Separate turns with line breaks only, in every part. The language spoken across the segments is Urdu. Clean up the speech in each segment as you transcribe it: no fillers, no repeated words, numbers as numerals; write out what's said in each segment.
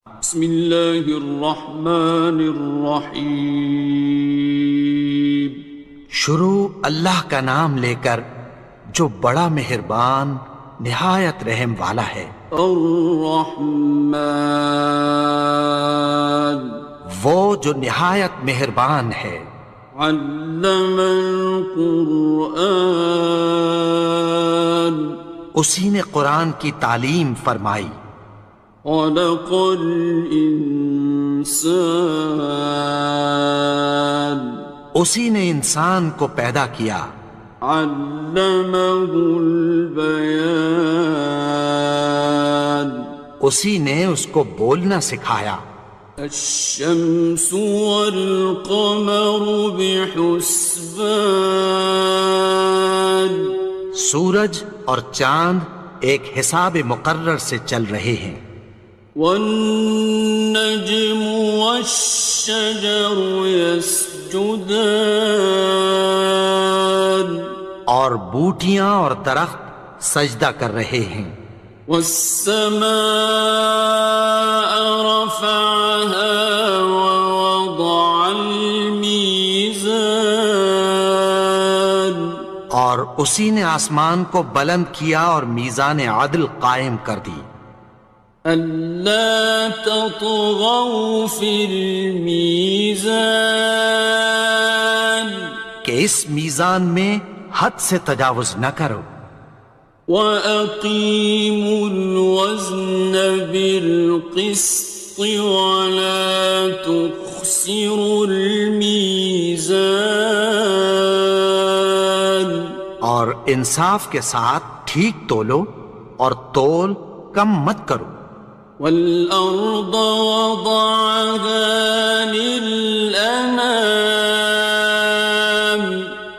بسم اللہ الرحمن الرحیم۔
شروع اللہ کا نام لے کر جو بڑا مہربان نہایت رحم والا ہے۔
الرحمن،
وہ جو نہایت مہربان ہے۔
علم القرآن،
اسی نے قرآن کی تعلیم فرمائی۔
خلق الانسان،
اسی نے انسان کو پیدا کیا۔
علمہ البیان،
اسی نے اس کو بولنا سکھایا۔
الشمس والقمر بحسبان،
سورج اور چاند ایک حساب مقرر سے چل رہے ہیں۔
والنجم والشجر يسجدان،
اور بوٹیاں اور درخت سجدہ کر رہے ہیں۔
والسماء رفعها ووضع الميزان،
اور اسی نے آسمان کو بلند کیا اور میزان عدل قائم کر دی۔
ألا تطغوا في الميزان،
کہ اس میزان میں حد سے تجاوز نہ کرو۔
وَأَقِيمُوا الْوَزْنَ بِالْقِسْطِ وَلَا تُخْسِرُوا الْمِيزَانَ،
اور انصاف کے ساتھ ٹھیک تولو اور تول کم مت کرو۔
وَالْأَرْضَ وَضَعَهَا لِلْأَنَامِ،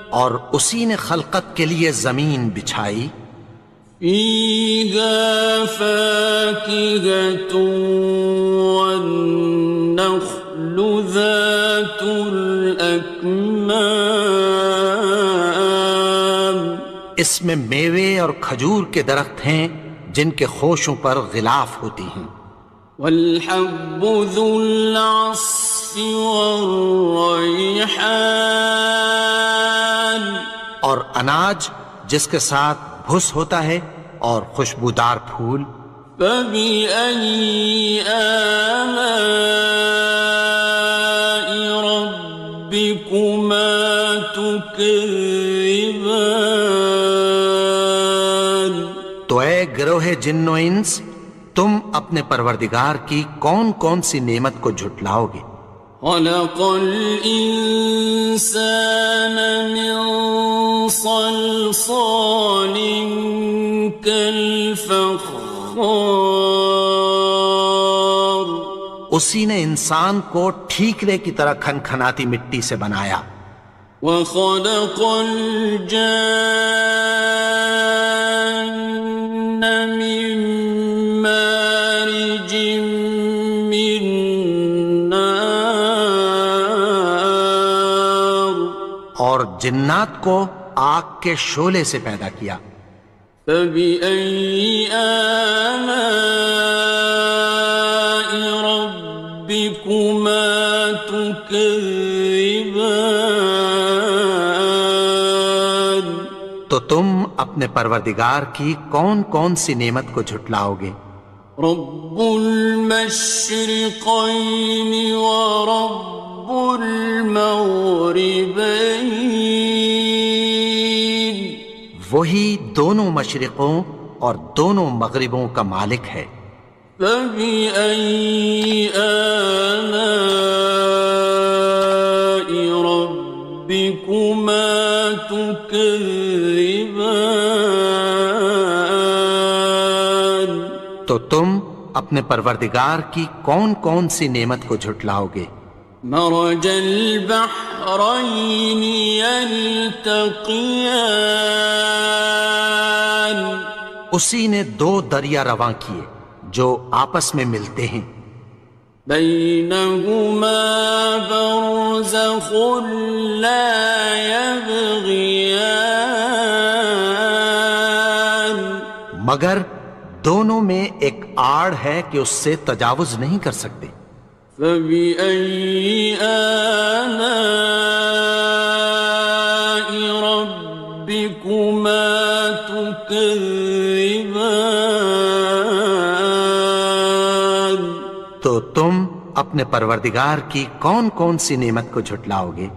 اور اسی نے خلقت کے لیے زمین بچھائی۔
فِيهَا فَاكِهَةٌ وَالنَّخْلُ ذَاتُ الْأَكْمَامِ،
اس میں میوے اور کھجور کے درخت ہیں جن کے خوشوں پر غلاف ہوتی ہیں۔
وَالْحَبُّ ذُو الْعَصْفِ وَالرَّيْحَانِ،
اور اناج جس کے ساتھ بھس ہوتا ہے اور خوشبودار پھول۔
فَبِأَيِّ آلَاءِ رَبِّكُمَا تُكَذِّبَانِ،
تو اے گروہ جن و انس، تم اپنے پروردگار کی کون کون سی نعمت کو جھٹلاؤ گے؟
خَلَقَ الْإِنسَانَ مِنْ صَلْصَالٍ كَالْفَخَّارِ،
اسی نے انسان کو ٹھیکرے کی طرح کھنکھناتی مٹی سے بنایا۔
وَخَلَقَ الْجَانَّ مِن مَّارِجٍ مِّن نَّارٍ،
اور جنات کو آگ کے شعلے سے پیدا کیا۔
فَبِأَيِّ آلَاءِ رَبِّكُمَا تُكَذِّبَانِ،
تو تم اپنے پروردگار کی کون کون سی نعمت کو جھٹلاؤ گے؟
رب المشرقين ورب المغربين،
وہی دونوں مشرقوں اور دونوں مغربوں کا مالک ہے۔
فبأي آلاء ربكما تكذبان،
تو تم اپنے پروردگار کی کون کون سی نعمت کو جھٹلاؤ گے؟
مرج البحرين يلتقيان،
اسی نے دو دریا رواں کیے جو آپس میں ملتے ہیں۔
بينهما برزخ لا يبغيان،
مگر دونوں میں ایک آڑ ہے کہ اس سے تجاوز نہیں کر سکتے.
فبأي آلاء ربكما تكذبان.
تو تم اپنے پروردگار کی کون کون سی نعمت کو جھٹلاؤ گے؟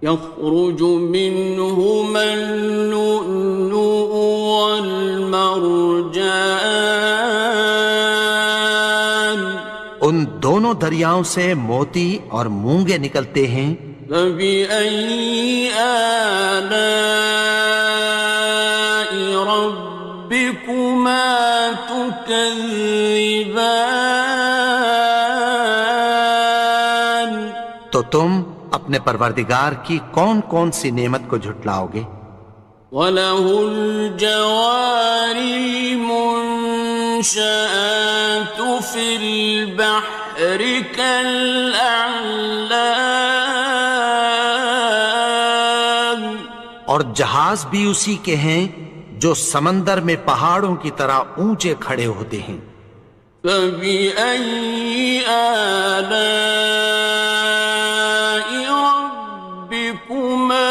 يخرج منهما اللؤلؤ والمرجان.
ان دونوں دریاؤں سے موتی اور مونگے نکلتے ہیں.
فبأي آلاء ربكما تكذبان.
تو تم اپنے پروردگار کی کون کون سی نعمت کو جھٹلاؤ گے؟
وَلَهُ الْجَوَارِ الْمُنشَآتُ فِي الْبَحْرِ كَالْأَعْلَامِ.
اور جہاز بھی اسی کے ہیں جو سمندر میں پہاڑوں کی طرح اونچے کھڑے ہوتے ہیں.
فَبِأَيِّ آلَاءِ رَبِّكُمَا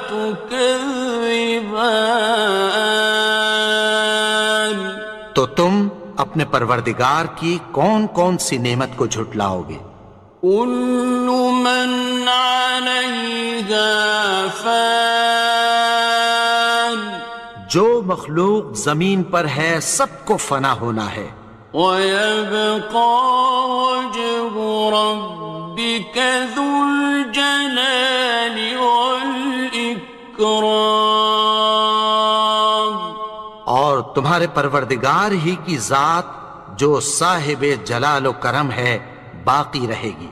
تُكَذِّبَانِ.
تو تم اپنے پروردگار کی کون کون سی نعمت کو جھٹلاؤ گے؟
كُلُّ مَنْ عَلَيْهَا فَانٍ.
جو مخلوق زمین پر ہے سب کو فنا ہونا ہے.
وَيَبْقَى وَجْهُ رَبِّكَ ذُو الْجَلَالِ وَالْإِكْرَامِ.
اور تمہارے پروردگار ہی کی ذات جو صاحب جلال و کرم ہے باقی رہے گی.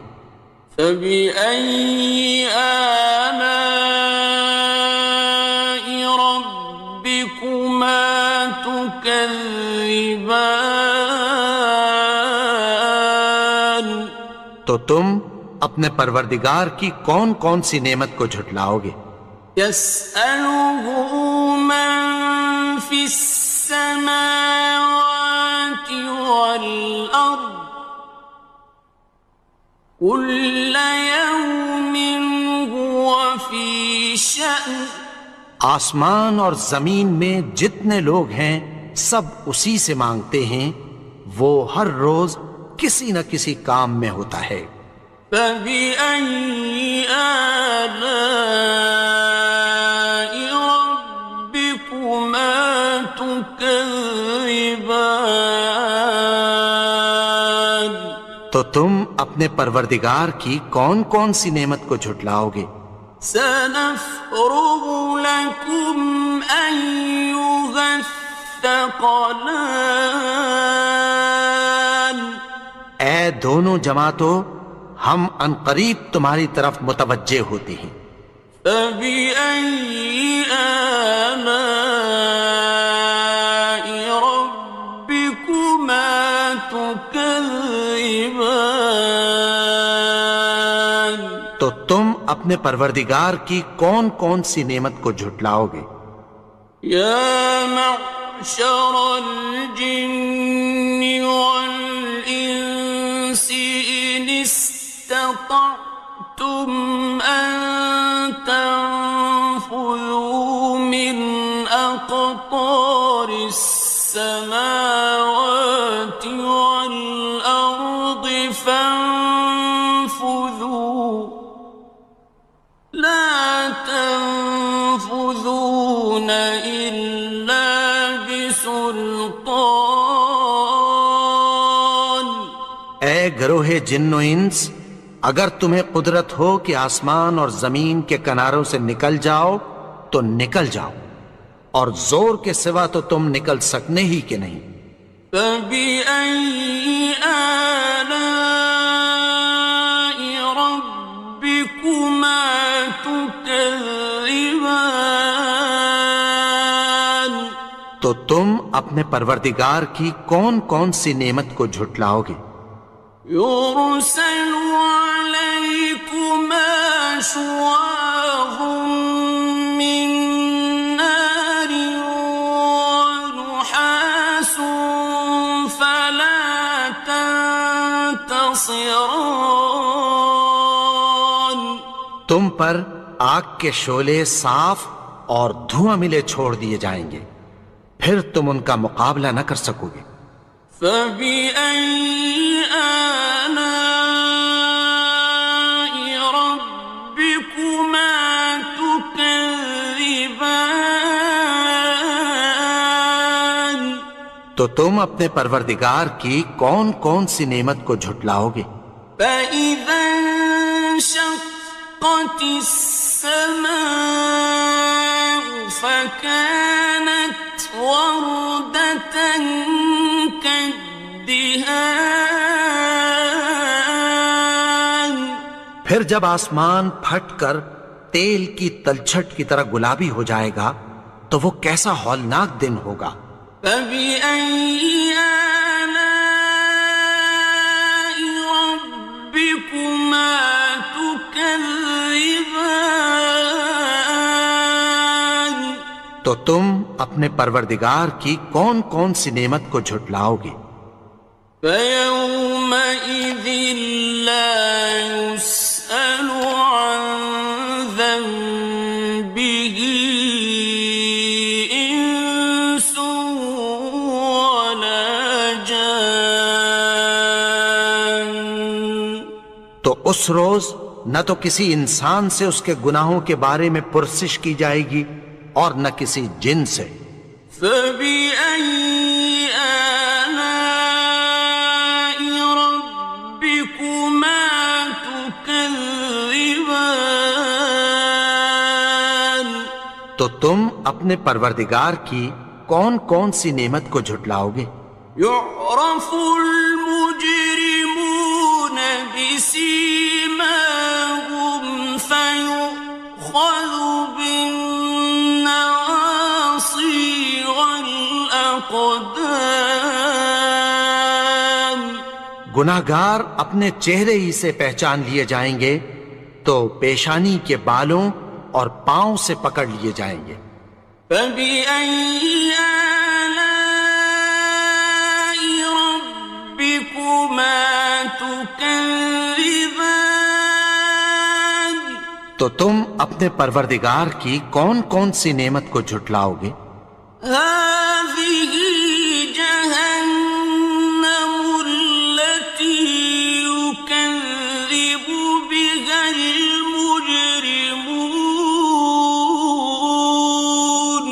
فَبِأَيِّ آلَاءِ رَبِّكُمَا تُكَذِّبَانِ.
تو تم اپنے پروردگار کی کون کون سی نعمت کو جھٹلاؤ گے؟
يَسْأَلُهُ مَن فِي السَّمَاوَاتِ وَالْأَرْضِ كُلَّ يَوْمٍ هُوَ فِي شَأْنٍ.
آسمان اور زمین میں جتنے لوگ ہیں سب اسی سے مانگتے ہیں، وہ ہر روز کسی نہ کسی کام میں ہوتا ہے.
فَبِأَيِّ آلَاءِ رَبِّكُمَا تُكَذِّبَانِ.
تو تم اپنے پروردگار کی کون کون سی نعمت کو جھٹلاؤ گے؟
سَنَفْرُغُ لَكُمْ أَيُّهَ الثَّقَلَانِ.
اے دونوں جماعتوں، ہم عنقریب تمہاری طرف متوجہ ہوتے ہیں.
فَبِأَيِّ آلَاءِ رَبِّكُمَا تُكَذِّبَانِ.
تو تم اپنے پروردگار کی کون کون سی نعمت کو جھٹلاؤ گے؟
يَا مَعْشَرَ الْجِنِّ وَالْإِنسِ إِنِ اسْتَطَعْتُمْ أَن تَنفُذُوا مِنْ أَقْطَارِ السَّمَاوَاتِ وَالْأَرْضِ فَانفُذُوا لَا تَنفُذُونَ إِلَّا بِسُلْطَانٍ.
اے گروہ جن و انس، اگر تمہیں قدرت ہو کہ آسمان اور زمین کے کناروں سے نکل جاؤ تو نکل جاؤ، اور زور کے سوا تو تم نکل سکنے ہی کہ نہیں.
فَبِأَيِّ آلَاءِ رَبِّكُمَا تُكَذِّبَانِ.
تو تم اپنے پروردگار کی کون کون سی نعمت کو جھٹلاؤ گے؟
يُرْسَلُ عَلَيْكُمَا شُوَاظٌ مِّن نَّارٍ وَنُحَاسٌ ينتصران
تم پر آگ کے شعلے صاف اور دھواں ملے چھوڑ دیے جائیں گے، پھر تم ان کا مقابلہ نہ کر سکو گے۔
فبأي آلاء ربكما تكذبان
تو تم اپنے پروردگار کی کون کون سی نعمت کو جھٹلاؤ گے؟
فإذا انشقت السماء فكانت وردة كالدهان
پھر جب آسمان پھٹ کر تیل کی تلچھٹ کی طرح گلابی ہو جائے گا تو وہ کیسا ہولناک دن ہوگا۔
فبأي آلاء ربكما تكذبان
تو تم اپنے پروردگار کی کون کون سی نعمت کو جھٹلاؤ گے؟
فيومئذ لا يسأل عن ذنبه إنس ولا جان
تو اس روز نہ تو کسی انسان سے اس کے گناہوں کے بارے میں پرسش کی جائے گی اور نہ کسی جن سے۔
فبأي آلاء ربكما تكذبان
تو تم اپنے پروردگار کی کون کون سی نعمت کو جھٹلاؤ گے؟
يعرف المجرمون بسيماهم فيؤخذ بالنواصي والأقدام
گناہگار اپنے چہرے ہی سے پہچان لیے جائیں گے تو پیشانی کے بالوں اور پاؤں سے پکڑ لیے جائیں گے۔
فبأي آلاء ربكما تكذبان
تو تم اپنے پروردگار کی کون کون سی نعمت کو جھٹلاؤ گے؟
هذه جهنم التي يكذب بها المجرمون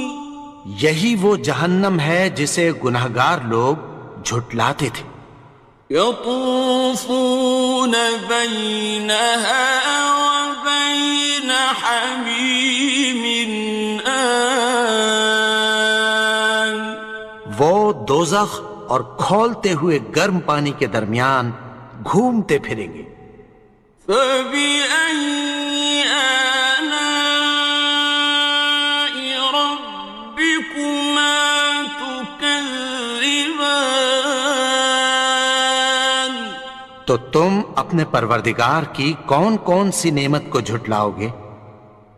یہی وہ جہنم ہے جسے گناہگار لوگ جھٹلاتے تھے۔
يطوفون بينها وبين حميم آن
وہ دوزخ اور کھولتے ہوئے گرم پانی کے درمیان گھومتے پھریں گے۔
فبأي آلاء ربكما تكذبان
تو تم اپنے پروردگار کی کون کون سی نعمت کو جھٹلاؤ گے؟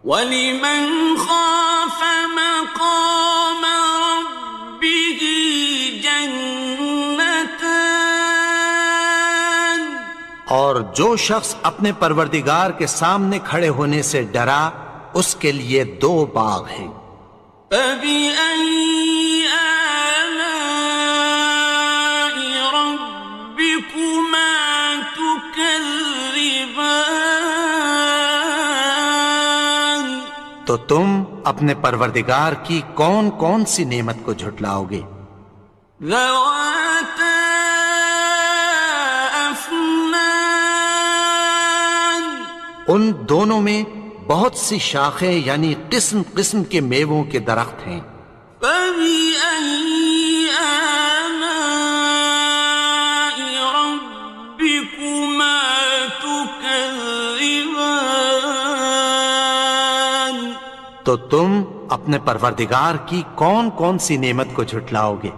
وَلِمَنْ خَافَ مَقَامَ رَبِّهِ جَنَّتَانِ
اور جو شخص اپنے پروردگار کے سامنے کھڑے ہونے سے ڈرا اس کے لیے دو باغ ہیں۔
فَبِأَيِّ آلَاءِ رَبِّكُمَا تُكَذِّبَانِ
تو تم اپنے پروردگار کی کون کون سی نعمت کو جھٹلاؤ گے؟
ذَوَاتَا أَفْنَانٍ
ان دونوں میں بہت سی شاخیں یعنی قسم قسم کے میووں کے درخت ہیں۔
فَبِأَيِّ آلَاءِ رَبِّكُمَا تُكَذِّبَانِ
تو تم اپنے پروردگار کی کون کون سی نعمت کو جھٹلاؤ گے؟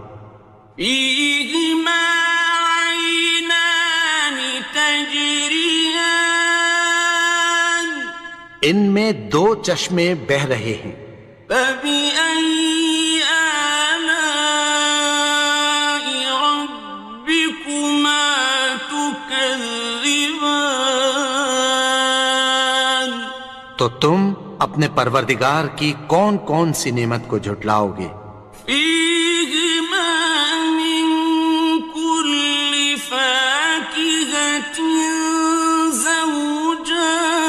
فِيهِمَا عَيْنَانِ تَجْرِيَانِ
ان میں دو چشمے بہہ رہے ہیں۔
فَبِأَيِّ آلَاءِ رَبِّكُمَا تُكَذِّبَانِ تكذبان
تو تم اپنے پروردگار کی کون کون سی نعمت کو جھٹلاؤ گے؟
فيهما من كل فاكهة زوجان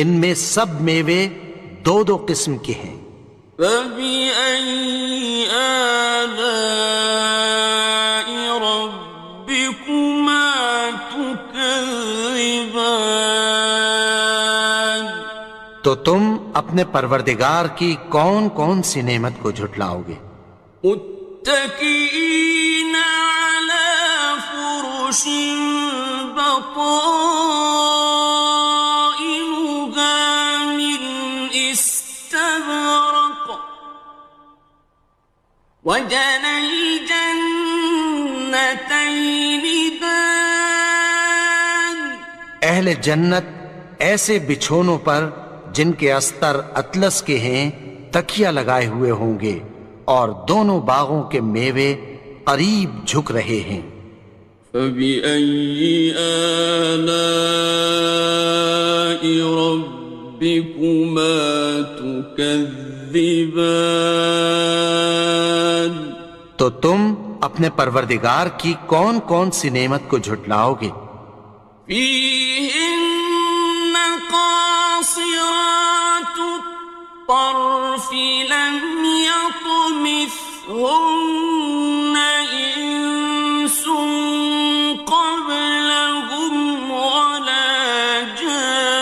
ان میں سب میوے دو دو قسم کے ہیں۔
فبأي آلاء ربكما تكذبان
تو تم اپنے پروردگار کی کون کون سی نعمت کو جھٹلاؤ گے؟
متكئين على فرش بطائنها من استبرق وجنى الجنتين دان
اہل جنت ایسے بچھونوں پر جن کے استر اطلس کے ہیں تکیہ لگائے ہوئے ہوں گے، اور دونوں باغوں کے میوے قریب جھک رہے ہیں۔
فبأي آلاء ربكما تكذبان
تو تم اپنے پروردگار کی کون کون سی نعمت کو جھٹلاؤ گے؟
فيهن قاصرات الطرف لم يطمثهن إنس قبلهم ولا جان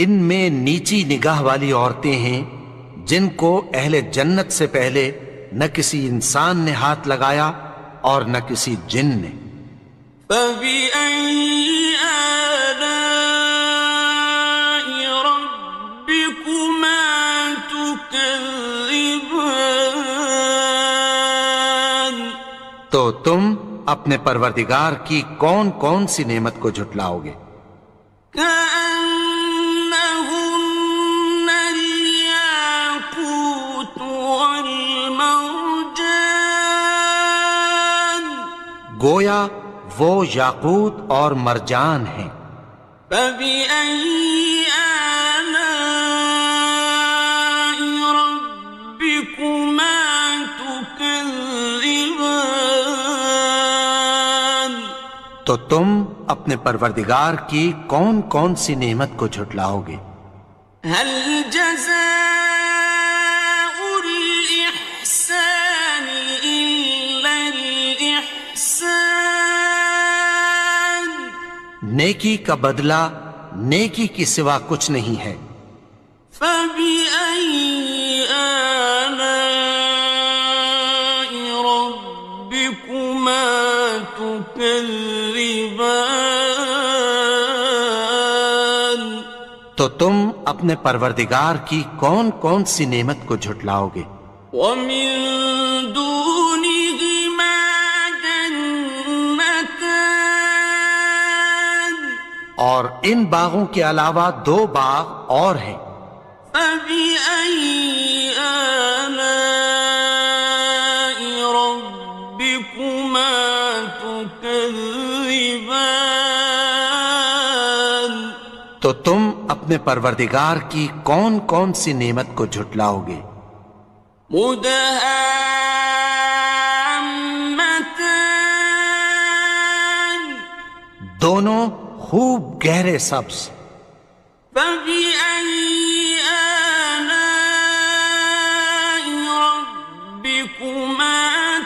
ان میں نیچی نگاہ والی عورتیں ہیں جن کو اہل جنت سے پہلے نہ کسی انسان نے ہاتھ لگایا اور نہ کسی جن نے۔
فبأي آلاء ربكما تكذبان
تو تم اپنے پروردگار کی کون کون سی نعمت کو جھٹلاؤ گے؟
كأنهن الياقوت والمرجان
گویا وہ یاقوت اور مرجان ہیں۔
فبأي آلاء ربكما تكذبان
تو تم اپنے پروردگار کی کون کون سی نعمت کو جھٹلاؤ گے؟
هل جزاء الإحسان إلا الإحسان
نیکی کا بدلہ نیکی کی سوا کچھ نہیں ہے۔
فبأي آلاء ربكما تكذبان
تو تم اپنے پروردگار کی کون کون سی نعمت کو جھٹلاؤ گے؟
ومن دونهما جنتان
اور ان باغوں کے علاوہ دو باغ اور ہیں۔
فبأي آلاء ربكما تكذبان
تو تم اپنے پروردگار کی کون کون سی نعمت کو جھٹلاؤ گے؟
مدهامتان
دونوں خوب گہرے سبز۔
فبأي آلاء ربكما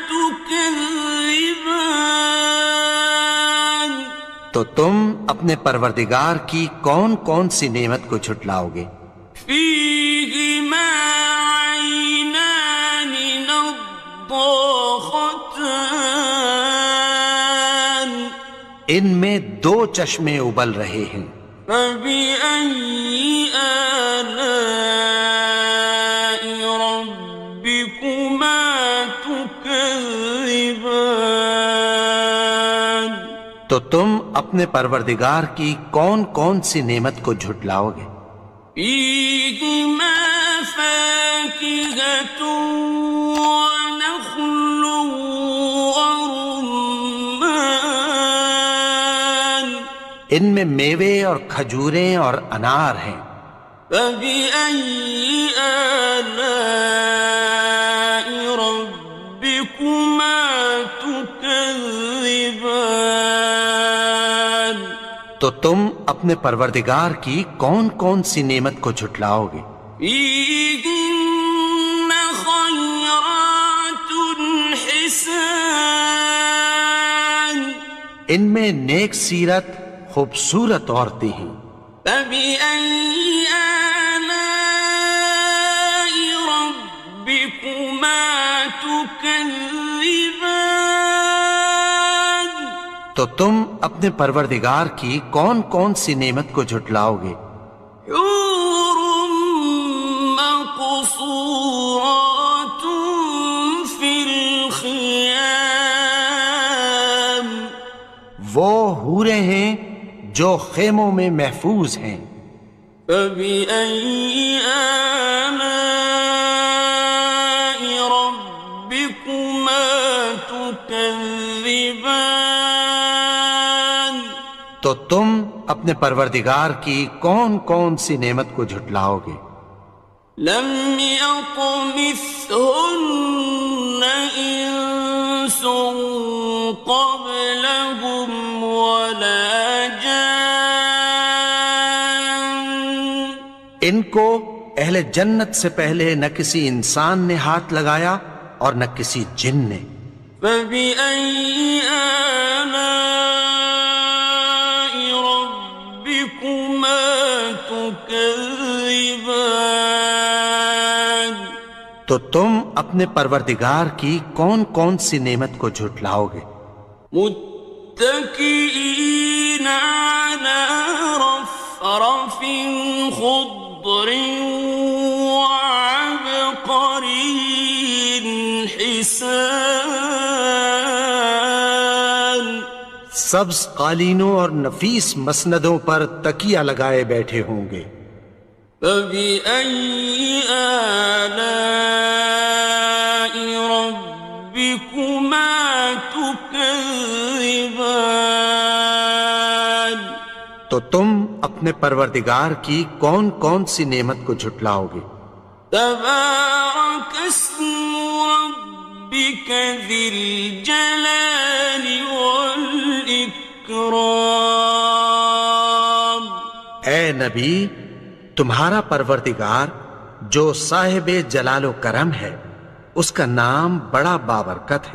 تكذبان
تو تم اپنے پروردگار کی کون کون سی نعمت کو جھٹلاؤ گے؟
فيهما عينان نضاختان
ان میں دو چشمے ابل رہے ہیں۔
فبأي آلاء ربكما تكذبان
تو تم اپنے پروردگار کی کون کون سی نعمت کو جھٹلاؤ گے؟
فيهما فاكهة ونخل
ان میں میوے اور کھجوریں اور انار ہیں۔
فبأي آلاء ربكما تكذبان؟
تو تم اپنے پروردگار کی کون کون سی نعمت کو جھٹلاؤ گے؟
فيهن خيرات حسان،
ان میں نیک سیرت خوبصورت عورتیں ہیں۔
فبأي آلاء ربكما تكذبان؟
تو تم اپنے پروردگار کی کون کون سی نعمت کو جھٹلاؤ گے؟
حور مقصورات في الخيام،
وہ حوریں ہیں جو خیموں میں محفوظ ہیں۔
فبأي آلاء ربكما تكذبان؟
تو تم اپنے پروردگار کی کون کون سی نعمت کو جھٹلاؤ گے؟
لم يطمثهن إنس قبلهم ولا جان،
ان کو اہل جنت سے پہلے نہ کسی انسان نے ہاتھ لگایا اور نہ کسی جن نے۔
فبأي آلاء ربكما تكذبان؟
تو تم اپنے پروردگار کی کون کون سی نعمت کو جھٹلاؤ گے؟
متكئين على رفرف خضر وعبقري حسان،
سبز قالینوں اور نفیس مسندوں پر تکیہ لگائے بیٹھے ہوں گے۔
فبأي آلاء ربكما تكذبان؟
تو تم اپنے پروردگار کی کون کون سی نعمت کو جھٹلاؤ گے؟
تبارك اسم ربك ذي الجلال والإكرام۔
اے نبی، تمہارا پروردگار جو صاحب جلال و کرم ہے، اس کا نام بڑا بابرکت ہے۔